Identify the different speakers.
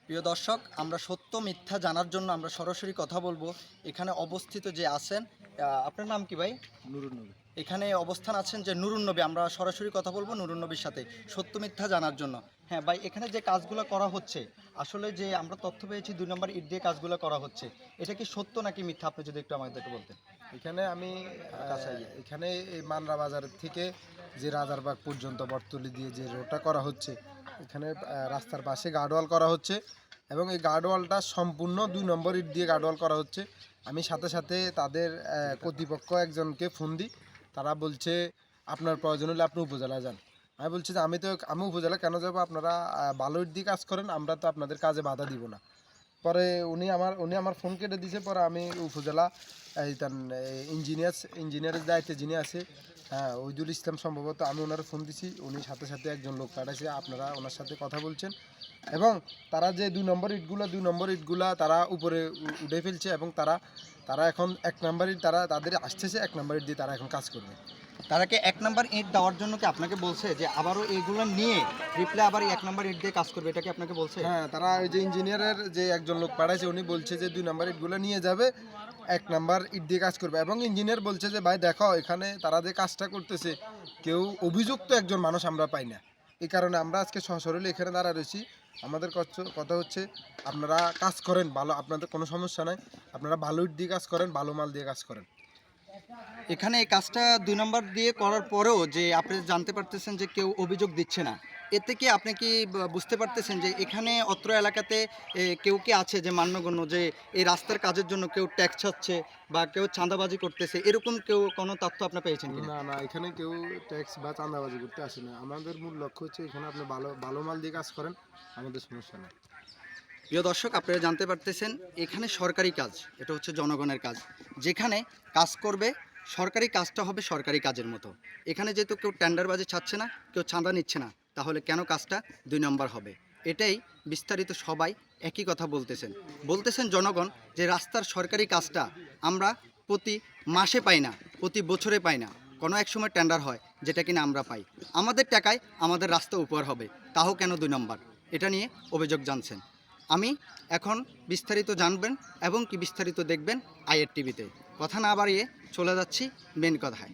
Speaker 1: প্রিয় দর্শক, আমরা সত্য মিথ্যা জানার জন্য আমরা সরাসরি কথা বলবো। এখানে অবস্থিত যে আছেন, আপনার নাম কি ভাই?
Speaker 2: নুরুন নবী।
Speaker 1: এখানে অবস্থান আছেন যে নুরুন নবী, আমরা সরাসরি কথা বলবো নুরুন নবীর সাথে সত্য মিথ্যা জানার জন্য। হ্যাঁ ভাই, এখানে যে কাজগুলো করা হচ্ছে, আসলে যে আমরা তথ্য পেয়েছি 2 নম্বর ইট দিয়ে কাজগুলো করা হচ্ছে, এটা কি সত্য নাকি মিথ্যা, আপনি যদি একটু আমাদেরকে বলতেন।
Speaker 2: এখানে আমি
Speaker 1: কাছে আইয়ে।
Speaker 2: এখানে এই মানরা বাজার থেকে যে রাজারবাগ পর্যন্ত বটতলী দিয়ে যে রোডটা করা হচ্ছে, এখানে রাস্তার পাশে গার্ডওয়াল করা হচ্ছে এবং এই গার্ডওয়ালটা সম্পূর্ণ 2 নম্বর ইট দিয়ে গার্ডওয়াল করা হচ্ছে। আমি সাথে সাথে তাদের কর্তৃপক্ষ একজনকে ফোন দিই। তারা বলছে আপনার প্রয়োজন হলে আপনি উপজেলা যান। আমি বলছি যে আমি উপজেলা কেন যাবো, আপনারা ভালো ইট দিয়ে কাজ করেন, আমরা তো আপনাদের কাজে বাধা দিব না। পরে উনি আমার ফোন কেটে দিয়েছে। পরে আমি উপজেলা এই তার ইঞ্জিনিয়ারের দায়িত্বে যিনি আছে, হ্যাঁ ওইদুল ইসলাম সম্ভবত, আমি ওনার ফোন দিছি। উনি সাথে সাথে একজন লোক পাঠাইছে, আপনারা ওনার সাথে কথা বলছেন এবং তারা যে 2 নম্বর ইটগুলা তারা উপরে উঠে ফেলছে এবং তারা তারা এখন 1 নম্বর ইট তাদের আসতেছে, 1 নম্বর ইট দিয়ে তারা এখন কাজ করবে।
Speaker 1: তারা কি 1 নম্বর ইট দেওয়ার জন্য কি আপনাকে বলছে যে আবারও এইগুলো নিয়ে রিপ্লাই আবার 1 নম্বর ইট দিয়ে কাজ করবে, এটা কি আপনাকে বলছে?
Speaker 2: হ্যাঁ, তারা ওই যে ইঞ্জিনিয়ারের যে একজন লোক পাঠাইছে, উনি বলছে যে 2 নম্বর ইটগুলো নিয়ে যাবে, 1 নম্বর ইট দিয়ে কাজ করবে এবং ইঞ্জিনিয়ার বলছে যে ভাই দেখো, এখানে তারা যে কাজটা করতেছে কেউ অভিযুক্ত একজন মানুষ আমরা পাই না। এই কারণে আমরা আজকে সশরীরে এখানে দাঁড়া রয়েছি। আমাদের কথা হচ্ছে আপনারা কাজ করেন ভালো, আপনাদের কোনো সমস্যা নাই, আপনারা ভালো ইট দিয়ে কাজ করেন, ভালো মাল দিয়ে কাজ করেন।
Speaker 1: এখানে এই কাজটা 2 নম্বর দিয়ে করার পরেও যে আপনি জানতে পারতেছেন যে কেউ অভিযোগ দিচ্ছে না, এতে কি আপনি কি বুঝতে পারতেছেন যে এখানে অত্র এলাকাতে কেউ কি আছে যে মান্যগণ্য, যে এই রাস্তার কাজের জন্য কেউ ট্যাক্স ছাড়ছে বা কেউ চাঁদাবাজি করতেছে, এরকম কেউ কোনো তথ্য আপনি পেয়েছেন কিনা?
Speaker 2: না না, এখানে কেউ ট্যাক্স বা চাঁদাবাজি করতে আসে না। আমাদের মূল লক্ষ্য হচ্ছে এখানে আপনি ভালো ভালো মাল দিয়ে কাজ করেন, আমাদের সমস্যা নেই।
Speaker 1: প্রিয় দর্শক, আপনারা জানতে পারতেছেন এখানে সরকারি কাজ, এটা হচ্ছে জনগণের কাজ। যেখানে কাজ করবে, সরকারি কাজটা হবে সরকারি কাজের মতো। এখানে যেহেতু কেউ টেন্ডারবাজি ছাড়ছে না, কেউ চাঁদা নিচ্ছে না, তাহলে কেন কাজটা 2 নম্বর হবে? এটাই বিস্তারিত সবাই একই কথা বলতেছেন জনগণ, যে রাস্তার সরকারি কাজটা আমরা প্রতি মাসে পাই না, প্রতি বছরে পাই না, কোনো এক সময় টেন্ডার হয় যেটা কিনা আমরা পাই। আমাদের টাকায় আমাদের রাস্তা উপহার হবে, তাও কেন 2 নম্বর? এটা নিয়ে অভিযোগ জানছেন। আমি এখন বিস্তারিত জানবেন এবং কি বিস্তারিত দেখবেন আইয়ের টিভিতে। কথা না বাড়িয়ে চলে যাচ্ছি মেন কথায়।